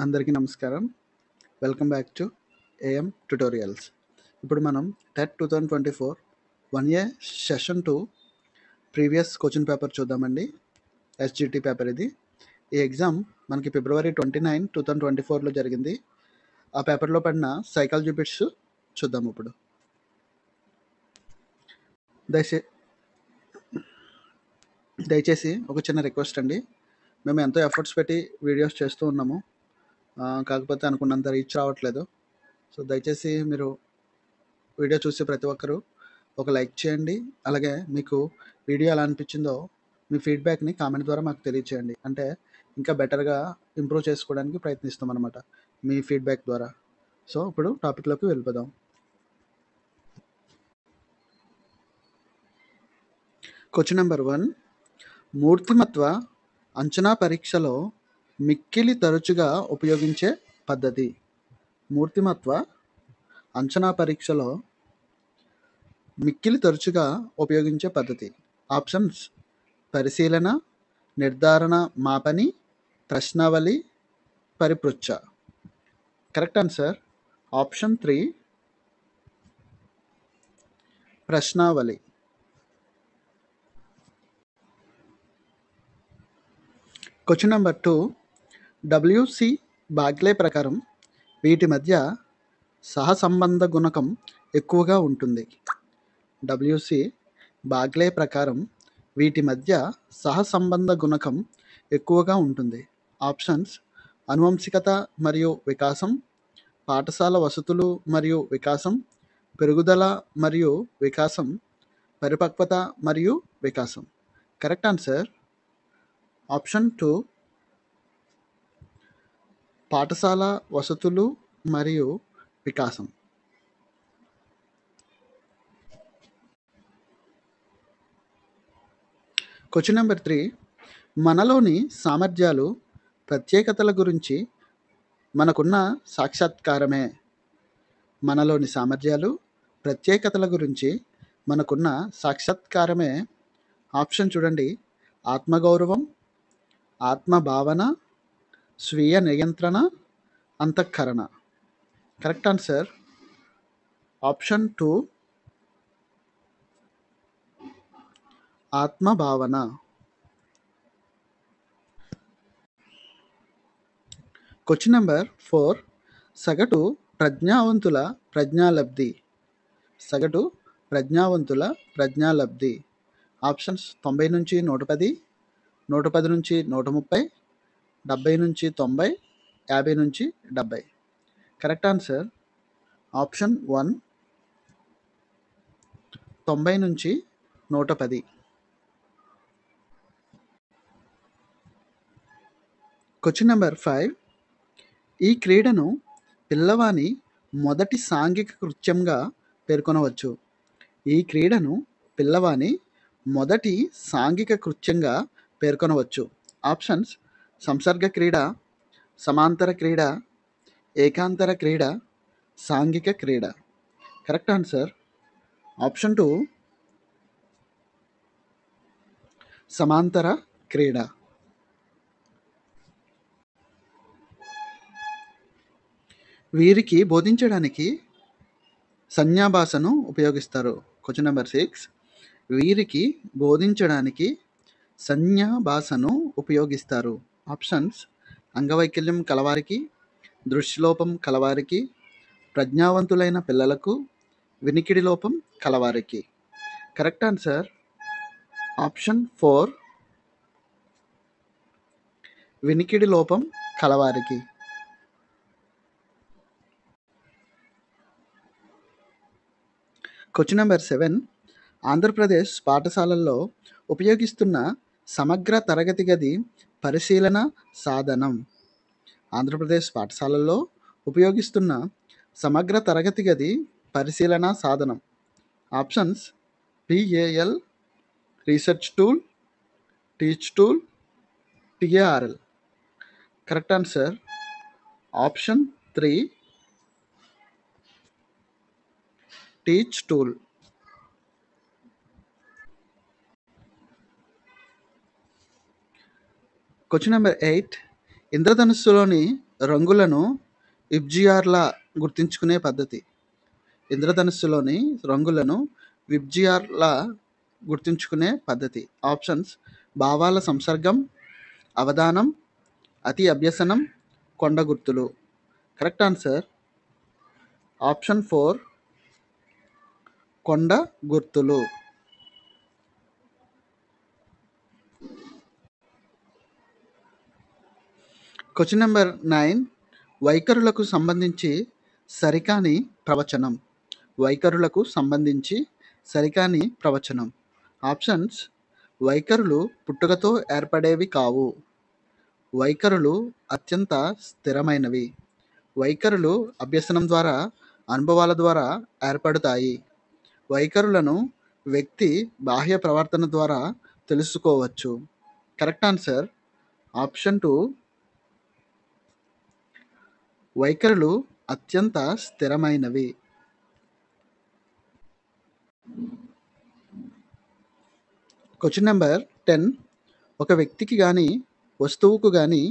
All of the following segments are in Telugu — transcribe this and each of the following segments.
అందరికీ నమస్కారం. Welcome back to AM tutorials. ఇప్పుడు మనం TET 2024 1A session 2 previous question paper చూద్దామండి. ఎస్జిటి పేపర్ ఇది. ఈ ఎగ్జామ్ మనకి February 29, 2024లో జరిగింది. ఆ పేపర్లో పడిన సైకాలజీ బిట్స్ చూద్దాం ఇప్పుడు. దయచేసి ఒక చిన్న రిక్వెస్ట్ అండి. మేము ఎంతో ఎఫర్ట్స్ పెట్టి వీడియోస్ చేస్తూ ఉన్నాము, కాకపోతే అనుకున్నంత రీచ్ రావట్లేదు. సో దయచేసి మీరు వీడియో చూసే ప్రతి ఒక్కరూ ఒక లైక్ చేయండి. అలాగే మీకు వీడియో ఎలా అనిపించిందో మీ ఫీడ్బ్యాక్ని కామెంట్ ద్వారా మాకు తెలియచేయండి. అంటే ఇంకా బెటర్గా ఇంప్రూవ్ చేసుకోవడానికి ప్రయత్నిస్తాం అన్నమాట మీ ఫీడ్బ్యాక్ ద్వారా. సో ఇప్పుడు టాపిక్లోకి వెళ్ళిపోదాం. Question number 1. మూర్తిమత్వ అంచనా పరీక్షలో మిక్కిలి తరచుగా ఉపయోగించే పద్ధతి. మూర్తిమత్వ అంచనా పరీక్షలో మిక్కిలి తరచుగా ఉపయోగించే పద్ధతి. ఆప్షన్స్: పరిశీలన, నిర్ధారణ, మాపని, ప్రశ్నావళి, పరిపృచ్ఛ. కరెక్ట్ ఆన్సర్ ఆప్షన్ 3, ప్రశ్నావళి. Question number 2. WC బాగ్లే ప్రకారం వీటి మధ్య సహసంబంధ గుణకం ఎక్కువగా ఉంటుంది. WC బాగ్లే ప్రకారం వీటి మధ్య సహసంబంధ గుణకం ఎక్కువగా ఉంటుంది. ఆప్షన్స్: అనువంశికత మరియు వికాసం, పాఠశాల వసతులు మరియు వికాసం, పెరుగుదల మరియు వికాసం, పరిపక్వత మరియు వికాసం. కరెక్ట్ ఆన్సర్ ఆప్షన్ 2, పాఠశాల వసతులు మరియు వికాసం. Question number 3. మనలోని సామర్థ్యాలు, ప్రత్యేకతల గురించి మనకున్న సాక్షాత్కారమే. మనలోని సామర్థ్యాలు, ప్రత్యేకతల గురించి మనకున్న సాక్షాత్కారమే. ఆప్షన్ చూడండి: ఆత్మగౌరవం, ఆత్మభావన, స్వీయ నియంత్రణ, అంతఃకరణ. కరెక్ట్ ఆన్సర్ ఆప్షన్ 2, ఆత్మభావన. Question number 4. సగటు ప్రజ్ఞావంతుల ప్రజ్ఞాలబ్ధి. సగటు ప్రజ్ఞావంతుల ప్రజ్ఞాలబ్ధి. ఆప్షన్స్: 90 నుంచి 110, 110 నుంచి 130, 70 నుంచి 90, 50 నుంచి 70. కరెక్ట్ ఆన్సర్ ఆప్షన్ 1, 90 నుంచి 110. Question number 5. ఈ క్రీడను పిల్లవాని మొదటి సాంఘిక కృత్యంగా పేర్కొనవచ్చు. ఈ క్రీడను పిల్లవాని మొదటి సాంఘిక కృత్యంగా పేర్కొనవచ్చు. ఆప్షన్స్: సంసర్గ క్రీడ, సమాంతర క్రీడ, ఏకాంతర క్రీడ, సాంఘిక క్రీడ. కరెక్ట్ ఆన్సర్ ఆప్షన్ 2, సమాంతర క్రీడ. వీరికి బోధించడానికి సంజ్ఞాభాషను ఉపయోగిస్తారు. Question number 6. వీరికి బోధించడానికి సంజ్ఞాభాషను ఉపయోగిస్తారు. ఆప్షన్స్: అంగవైకల్యం కలవారికి, దృష్టిలోపం కలవారికి, ప్రజ్ఞావంతులైన పిల్లలకు, వినికిడి లోపం కలవారికి. కరెక్ట్ ఆన్సర్ ఆప్షన్ 4, వినికిడి లోపం కలవారికి. Question number 7. ఆంధ్రప్రదేశ్ పాఠశాలల్లో ఉపయోగిస్తున్న సమగ్ర తరగతి గది పరిశీలన సాధనం. ఆంధ్రప్రదేశ్ పాఠశాలల్లో ఉపయోగిస్తున్న సమగ్ర తరగతి గది పరిశీలన సాధనం. Options: PAL, research tool, teach tool, TARL. Correct answer option 3, teach tool. Question number 8. ఇంద్రధనుస్సులోని రంగులను విబ్జిఆర్లా గుర్తించుకునే పద్ధతి. ఇంద్రధనుస్సులోని రంగులను విబ్జిఆర్లా గుర్తుంచుకునే పద్ధతి. ఆప్షన్స్: భావాల సంసర్గం, అవధానం, అతి అభ్యసనం, కొండ గుర్తులు. కరెక్ట్ ఆన్సర్ ఆప్షన్ 4, కొండ గుర్తులు. క్వశ్చన్ నెంబర్ 9, వైఖరులకు సంబంధించి సరికాని ప్రవచనం. వైఖరులకు సంబంధించి సరికాని ప్రవచనం. ఆప్షన్స్: వైఖరులు పుట్టుకతో ఏర్పడేవి కావు. వైఖరులు అత్యంత స్థిరమైనవి. వైఖరులు అభ్యసనం ద్వారా, అనుభవాల ద్వారా ఏర్పడతాయి. వైఖరులను వ్యక్తి బాహ్య ప్రవర్తన ద్వారా తెలుసుకోవచ్చు. కరెక్ట్ ఆన్సర్ ఆప్షన్ 2, వైఖరులు అత్యంత స్థిరమైనవి. క్వశ్చన్ నెంబర్ 10, ఒక వ్యక్తికి కానీ, వస్తువుకు కానీ,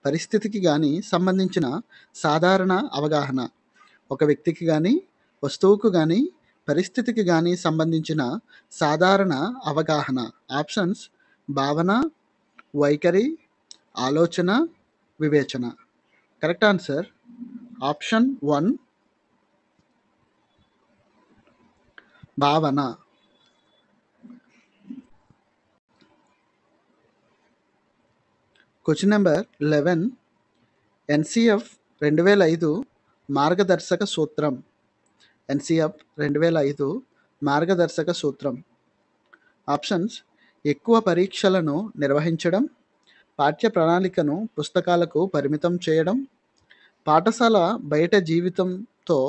పరిస్థితికి కానీ సంబంధించిన సాధారణ అవగాహన. ఒక వ్యక్తికి కానీ, వస్తువుకు కానీ, పరిస్థితికి కానీ సంబంధించిన సాధారణ అవగాహన. ఆప్షన్స్: భావన, వైఖరి, ఆలోచన, వివేచన. కరెక్ట్ ఆన్సర్ ఆప్షన్ 1, భావన. క్వశ్చన్ నెంబర్ 11, ఎన్సిఎఫ్ 2005 మార్గదర్శక సూత్రం. ఎన్సిఎఫ్ 2005 మార్గదర్శక సూత్రం. ఆప్షన్స్: ఎక్కువ పరీక్షలను నిర్వహించడం, పాఠ్య ప్రణాళికను పుస్తకాలకు పరిమితం చేయడం, పాఠశాల బయట జీవితంతో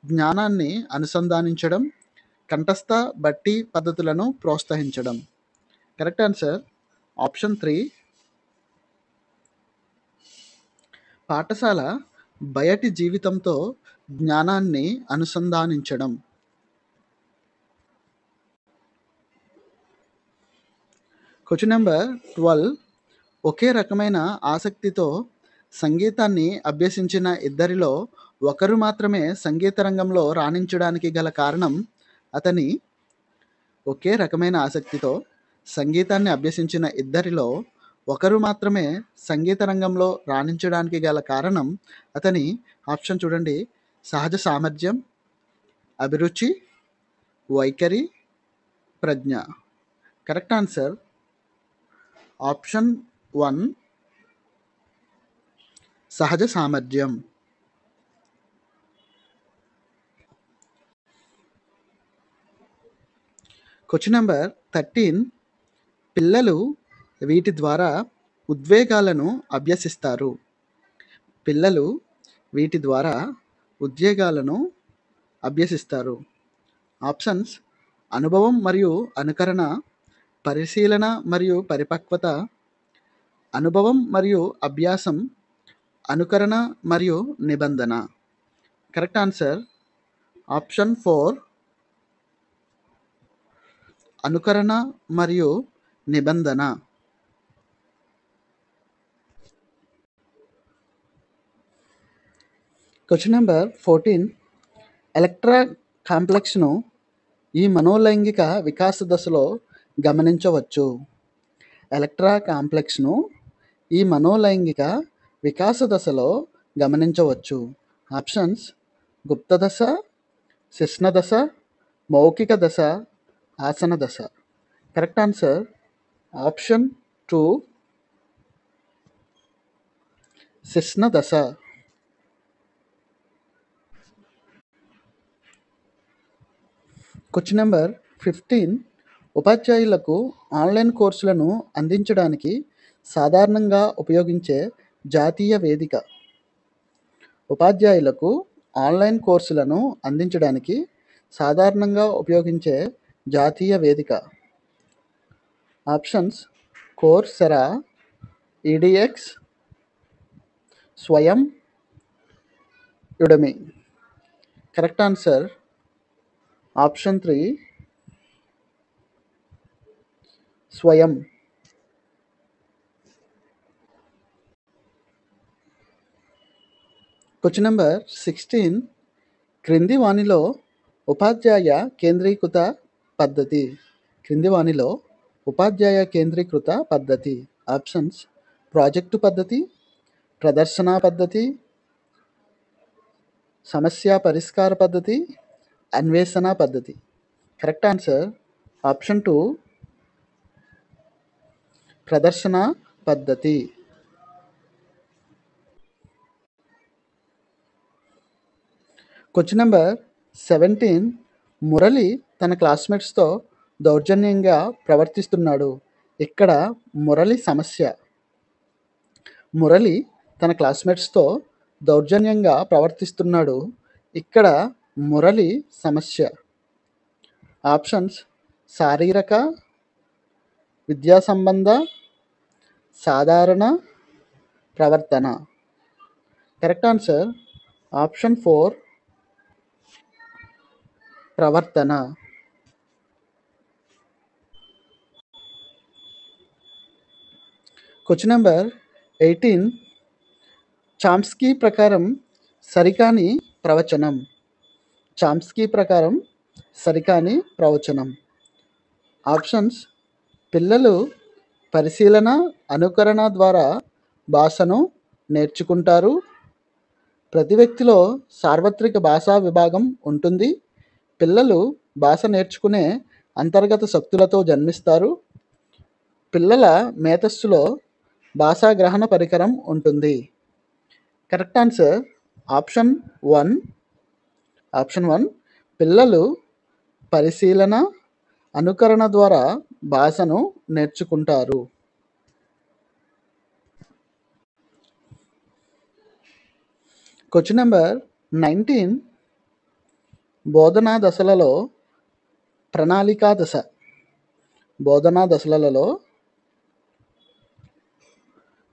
జ్ఞానాన్ని అనుసంధానించడం, కంఠస్థ బట్టి పద్ధతులను ప్రోత్సహించడం. కరెక్ట్ ఆన్సర్ ఆప్షన్ 3, పాఠశాల బయటి జీవితంతో జ్ఞానాన్ని అనుసంధానించడం. క్వశ్చన్ నెంబర్ 12, ఒకే రకమైన ఆసక్తితో సంగీతాన్ని అభ్యసించిన ఇద్దరిలో ఒకరు మాత్రమే సంగీత రంగంలో రాణించడానికి గల కారణం అతని. ఒకే రకమైన ఆసక్తితో సంగీతాన్ని అభ్యసించిన ఇద్దరిలో ఒకరు మాత్రమే సంగీత రంగంలో రాణించడానికి గల కారణం అతని. ఆప్షన్ చూడండి: సహజ సామర్థ్యం, అభిరుచి, వైఖరి, ప్రజ్ఞ. కరెక్ట్ ఆన్సర్ ఆప్షన్ 1, సహజ సామర్థ్యం. క్వశ్చన్ నెంబర్ 13, పిల్లలు వీటి ద్వారా ఉద్వేగాలను అభ్యసిస్తారు. పిల్లలు వీటి ద్వారా ఉద్వేగాలను అభ్యసిస్తారు. ఆప్షన్స్: అనుభవం మరియు అనుకరణ, పరిశీలన మరియు పరిపక్వత, అనుభవం మరియు అభ్యాసం, అనుకరణ మరియు నిబంధన. కరెక్ట్ ఆన్సర్ ఆప్షన్ 4, అనుకరణ మరియు నిబంధన. క్వశ్చన్ నెంబర్ 14, ఎలక్ట్రా కాంప్లెక్స్ను ఈ మనోలైంగిక వికాస దశలో గమనించవచ్చు. ఎలక్ట్రా కాంప్లెక్స్ను ఈ మనోలైంగిక వికాస దశలో గమనించవచ్చు. ఆప్షన్స్: గుప్త దశ, శిశ్న దశ, మౌఖిక దశ, ఆసన దశ. కరెక్ట్ ఆన్సర్ ఆప్షన్ 2, శిశ్న దశ. క్వశ్చన్ నెంబర్ 15, ఉపాధ్యాయులకు ఆన్లైన్ కోర్సులను అందించడానికి సాధారణంగా ఉపయోగించే జాతీయ వేదిక. ఉపాధ్యాయులకు ఆన్లైన్ కోర్సులను అందించడానికి సాధారణంగా ఉపయోగించే జాతీయ వేదిక. ఆప్షన్స్: కోర్సెరా, ఈడిఎక్స్, స్వయం, యుడమి. కరెక్ట్ ఆన్సర్ ఆప్షన్ 3, స్వయం. Question number 16. క్రింది వానిలో ఉపాధ్యాయ కేంద్రీకృత పద్ధతి. క్రింది వానిలో ఉపాధ్యాయ కేంద్రీకృత పద్ధతి. ఆప్షన్స్: ప్రాజెక్టు పద్ధతి, ప్రదర్శన పద్ధతి, సమస్య పరిష్కార పద్ధతి, అన్వేషణ పద్ధతి. కరెక్ట్ ఆన్సర్ ఆప్షన్ 2, ప్రదర్శన పద్ధతి. Question number 17. మురళి తన క్లాస్మేట్స్తో దౌర్జన్యంగా ప్రవర్తిస్తున్నాడు. ఇక్కడ మురళి సమస్య. మురళి తన క్లాస్మేట్స్తో దౌర్జన్యంగా ప్రవర్తిస్తున్నాడు. ఇక్కడ మురళి సమస్య. ఆప్షన్స్: శారీరక, విద్యా సంబంధ, సాధారణ ప్రవర్తన. కరెక్ట్ ఆన్సర్ ఆప్షన్ 4, ప్రవర్తన. Question number 18. చామ్స్కీ ప్రకారం సరికాని ప్రవచనం. చామ్స్కీ ప్రకారం సరికాని ప్రవచనం. ఆప్షన్స్: పిల్లలు పరిశీలన, అనుకరణ ద్వారా భాషను నేర్చుకుంటారు. ప్రతి వ్యక్తిలో సార్వత్రిక భాషా విభాగం ఉంటుంది. పిల్లలు భాష నేర్చుకునే అంతర్గత శక్తులతో జన్మిస్తారు. పిల్లల మేధస్సులో భాషా గ్రహణ పరికరం ఉంటుంది. Correct answer option 1. ఆప్షన్ 1, పిల్లలు పరిశీలన, అనుకరణ ద్వారా భాషను నేర్చుకుంటారు. Question number 19. బోధనా దశలలో ప్రణాళికా దశ. బోధనా దశలలో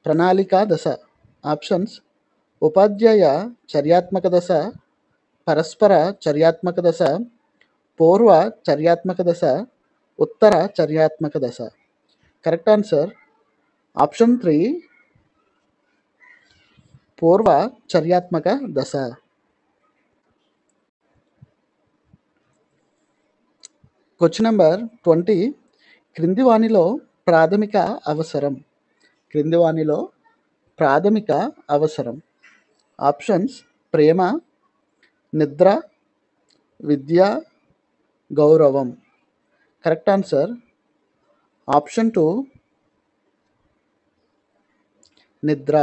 ప్రణాళికా దశ. ఆప్షన్స్: ఉపాధ్యాయ చర్యాత్మక దశ, పరస్పర చర్యాత్మక దశ, పూర్వ చర్యాత్మక దశ, ఉత్తర చర్యాత్మక దశ. కరెక్ట్ ఆన్సర్ ఆప్షన్ 3, పూర్వ చర్యాత్మక దశ. Question number 20. క్రింది వానిలో ప్రాథమిక అవసరం. క్రింది వానిలో ప్రాథమిక అవసరం. ఆప్షన్స్: ప్రేమ, నిద్ర, విద్య, గౌరవం. కరెక్ట్ ఆన్సర్ ఆప్షన్ 2, నిద్ర.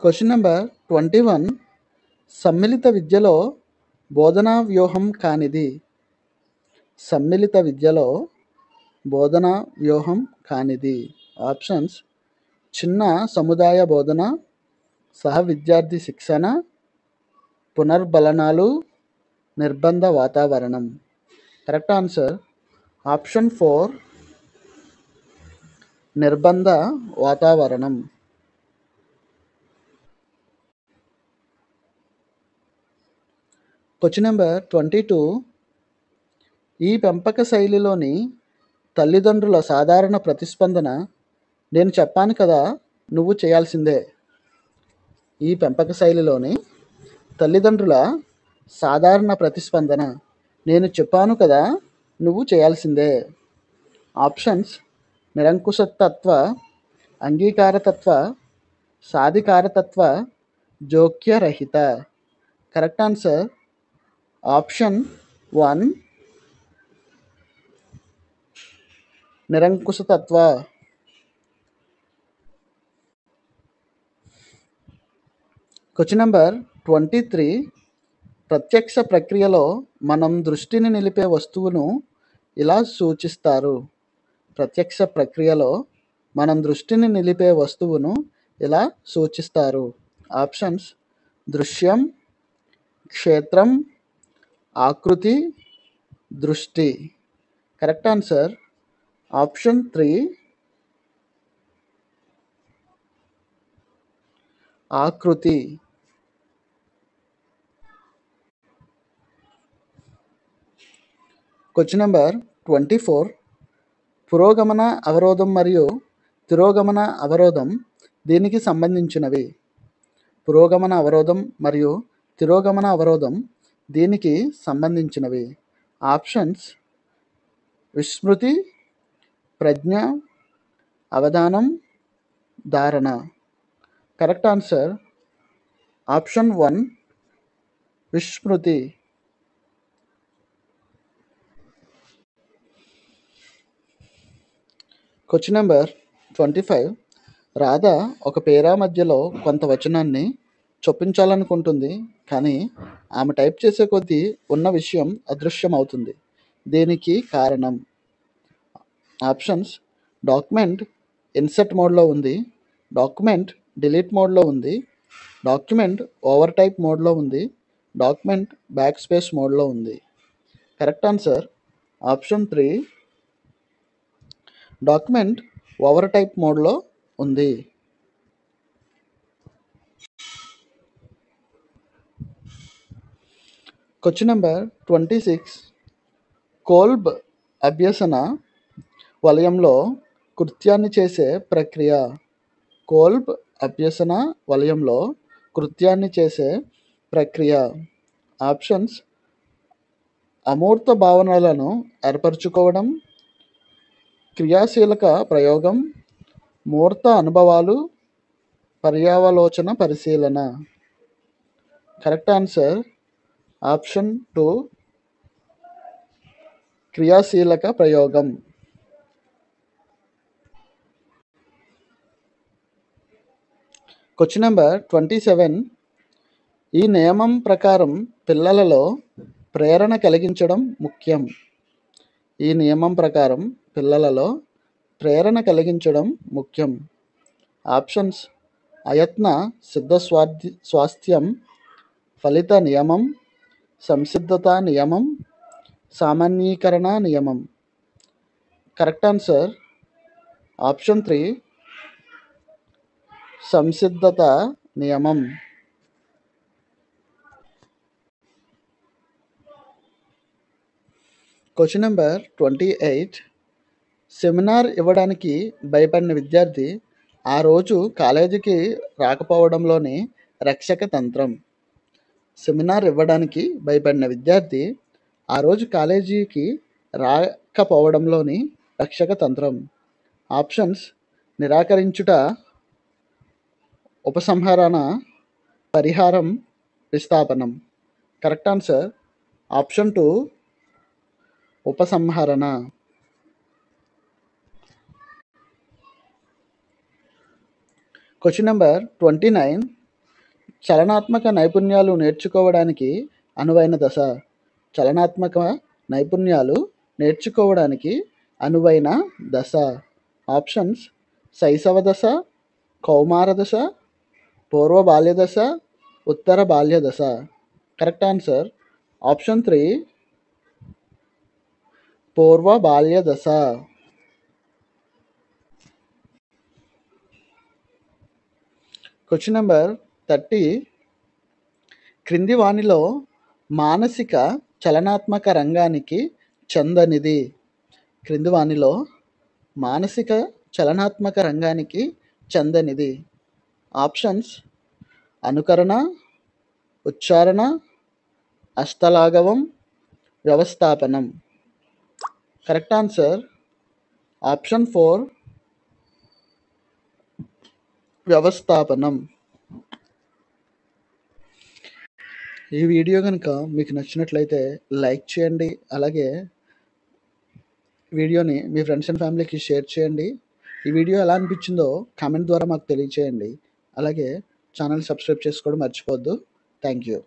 Question number 21. సమ్మిళిత విద్యలో బోధనా వ్యూహం కానిది. సమ్మిళిత విద్యలో బోధనా వ్యూహం కానిది. ఆప్షన్స్: చిన్న సముదాయ బోధన, సహ విద్యార్థి శిక్షణ, పునర్బలనాలు, నిర్బంధ వాతావరణం. కరెక్ట్ ఆన్సర్ ఆప్షన్ 4, నిర్బంధ వాతావరణం. Question number 22. ఈ పెంపక శైలిలోని తల్లిదండ్రుల సాధారణ ప్రతిస్పందన. నేను చెప్పాను కదా నువ్వు చేయాల్సిందే. ఈ పెంపక శైలిలోని తల్లిదండ్రుల సాధారణ ప్రతిస్పందన. నేను చెప్పాను కదా నువ్వు చేయాల్సిందే. ఆప్షన్స్: నిరంకుశతత్వ, అంగీకారతత్వ, సాధికారతత్వ, జోక్యరహిత. కరెక్ట్ ఆన్సర్ ఆప్షన్ 1, నిరంకుశతత్వ. Question number 23. ప్రత్యక్ష ప్రక్రియలో మనం దృష్టిని నిలిపే వస్తువును ఇలా సూచిస్తారు. ప్రత్యక్ష ప్రక్రియలో మనం దృష్టిని నిలిపే వస్తువును ఇలా సూచిస్తారు. ఆప్షన్స్: దృశ్యం, క్షేత్రం, ఆకృతి, దృష్టి. కరెక్ట్ ఆన్సర్ ఆప్షన్ 3, ఆకృతి. Question number 24. పురోగమన అవరోధం మరియు తిరోగమన అవరోధం దీనికి సంబంధించినవి. పురోగమన అవరోధం మరియు తిరోగమన అవరోధం దీనికి సంబంధించినవి. ఆప్షన్స్: విస్మృతి, ప్రజ్ఞ, అవధానం, ధారణ. కరెక్ట్ ఆన్సర్ ఆప్షన్ 1, విస్మృతి. Question number 25. రాధ ఒక పేరా మధ్యలో కొంత వచనాన్ని చొప్పించాలనుకుంటుంది, కానీ ఆమె టైప్ చేసే కొద్దీ ఉన్న విషయం అదృశ్యమవుతుంది. దీనికి కారణం. ఆప్షన్స్: డాక్యుమెంట్ ఇన్సర్ట్ మోడ్లో ఉంది, డాక్యుమెంట్ డిలీట్ మోడ్లో ఉంది, డాక్యుమెంట్ ఓవర్ టైప్ మోడ్లో ఉంది, డాక్యుమెంట్ బ్యాక్ స్పేస్ మోడ్లో ఉంది. Correct answer option 3, document over type మోడ్లో ఉంది. Question number 26. కోల్బ్ అభ్యసన వలయంలో కృత్యాన్ని చేసే ప్రక్రియ. కోల్బ్ అభ్యసన వలయంలో కృత్యాన్ని చేసే ప్రక్రియ. ఆప్షన్స్: అమూర్త భావనలను ఏర్పరచుకోవడం, క్రియాశీలక ప్రయోగం, మూర్త అనుభవాలు, పర్యావలోచన పరిశీలన. కరెక్ట్ ఆన్సర్ ఆప్షన్ 2, క్రియాశీలక ప్రయోగం. Question number 27. ఈ నియమం ప్రకారం పిల్లలలో ప్రేరణ కలిగించడం ముఖ్యం. ఈ నియమం ప్రకారం పిల్లలలో ప్రేరణ కలిగించడం ముఖ్యం. ఆప్షన్స్: అయత్న సిద్ధ స్వాస్థ్యం, ఫలిత నియమం, సంసిద్ధత నియమం, సామాన్యీకరణ నియమం. కరెక్ట్ ఆన్సర్ ఆప్షన్ 3, సంసిద్ధత నియమం. Question number 28. సెమినార్ ఇవ్వడానికి భయపడిన విద్యార్థి ఆ రోజు కాలేజీకి రాకపోవడంలోని రక్షక తంత్రం. సెమినార్ ఇవ్వడానికి భయపడిన విద్యార్థి ఆ రోజు కాలేజీకి రాకపోవడంలోని రక్షక తంత్రం. ఆప్షన్స్: నిరాకరించుట, ఉపసంహరణ, పరిహారం, విస్థాపనం. కరెక్ట్ ఆన్సర్ ఆప్షన్ 2, ఉపసంహరణ. Question number 29. చలనాత్మక నైపుణ్యాలు నేర్చుకోవడానికి అనువైన దశ. చలనాత్మక నైపుణ్యాలు నేర్చుకోవడానికి అనువైన దశ. ఆప్షన్స్: శైశవ దశ, కౌమార దశ, పూర్వ బాల్య దశ, ఉత్తర బాల్య దశ. కరెక్ట్ ఆన్సర్ ఆప్షన్ 3, పూర్వ బాల్య దశ. Question number 30. క్రింది వానిలో మానసిక చలనాత్మక రంగానికి చెందనిది. క్రింది వానిలో మానసిక చలనాత్మక రంగానికి చెందనిది. ఆప్షన్స్: అనుకరణ, ఉచ్చారణ, హస్తలాఘవం, వ్యవస్థాపనం. కరెక్ట్ ఆన్సర్ ఆప్షన్ 4, వ్యవస్థాపనం. ఈ వీడియో కనుక మీకు నచ్చినట్లయితే లైక్ చేయండి, అలాగే వీడియోని మీ ఫ్రెండ్స్ అండ్ ఫ్యామిలీకి షేర్ చేయండి. ఈ వీడియో ఎలా అనిపించిందో కామెంట్ ద్వారా మాకు తెలియచేయండి. అలాగే ఛానల్ సబ్స్క్రైబ్ చేసుకోవడం మర్చిపోవద్దు. Thank you.